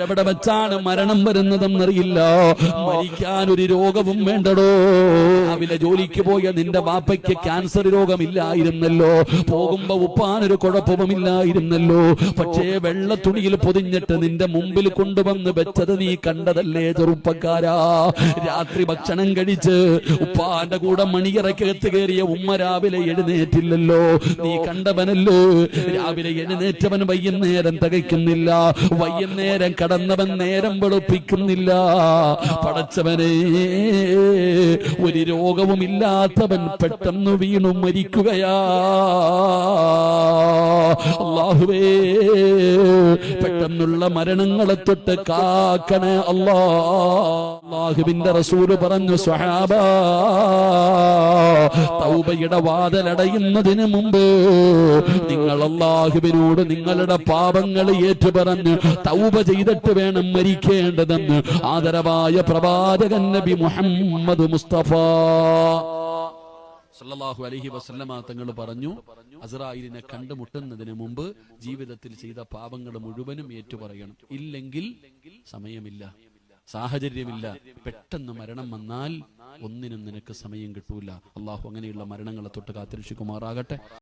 എവിടെ വെച്ചാണ് മരണം വരുന്നതെന്നറിയില്ല. മരിക്കാൻ ഒരു രോഗവും വേണ്ടടോ. രാവിലെ ജോലിക്ക് പോയ നിന്റെ വാപ്പയ്ക്ക് ക്യാൻസർ രോഗമില്ലായിരുന്നല്ലോ, പോകുമ്പോ ഉപ്പാനൊരു കുഴപ്പവുമില്ലായിരുന്നല്ലോ. പക്ഷേ വെള്ള തുണിയിൽ പൊതിഞ്ഞിട്ട് നിന്റെ മുമ്പിൽ കൊണ്ടുവന്ന് വെച്ചത് നീ കണ്ടതല്ലേ ചെറുപ്പക്കാരാ? രാത്രി ഭക്ഷണം കഴിച്ച് ഉപ്പാന്റെ കൂടെ മണിയറക്കകത്ത് കയറിയ ഉമ്മ രാവിലെ എഴുന്നേറ്റില്ലല്ലോ, നീ കണ്ടവനല്ലോ. രാവിലെ എഴുന്നേറ്റവൻ വൈകുന്നേരം തികയ്ക്കുന്നില്ല, വൈകുന്നേരം കടന്നവൻ നേരം വെളുപ്പിക്കുന്നില്ല. പടച്ചവനെ, ഒരു രോഗവുമില്ലാത്തവൻ പെട്ടെന്ന് വീണു മരിക്കുകയാ. അല്ലാഹുവേ, പെട്ടെന്നുള്ള മരണങ്ങളെ തൊട്ട് കാക്കണേ അല്ലാ. അല്ലാഹുവിന്റെ റസൂല് പറഞ്ഞു, സ്വഹാബ, തൗബയുടെ വാതിലടയുന്നതിന് മുമ്പ് നിങ്ങൾ അല്ലാഹുവിനോട് നിങ്ങളുടെ പാപങ്ങൾ ഏറ്റുപറഞ്ഞ് തൗബ ചെയ്തിട്ട് വേണം മരിക്കേണ്ടതെന്ന് ആദരവായ പ്രവാചകൻ നബി മുഹമ്മദ് മുസ്തഫ സല്ലല്ലാഹു അലൈഹി വസല്ലമ തങ്ങൾ പറഞ്ഞു, അസ്റായിലിനെ കണ്ടുമുട്ടുന്നതിന് മുമ്പ് ജീവിതത്തിൽ ചെയ്ത പാപങ്ങൾ മുഴുവനും ഏറ്റുപറയണം. ഇല്ലെങ്കിൽ സമയമില്ല, സാഹചര്യമില്ല. പെട്ടെന്ന് മരണം വന്നാൽ ഒന്നിനും നിനക്ക് സമയം കിട്ടൂല. അള്ളാഹു അങ്ങനെയുള്ള മരണങ്ങളെ തൊട്ട് കാത്തിരക്ഷിക്കുമാറാകട്ടെ.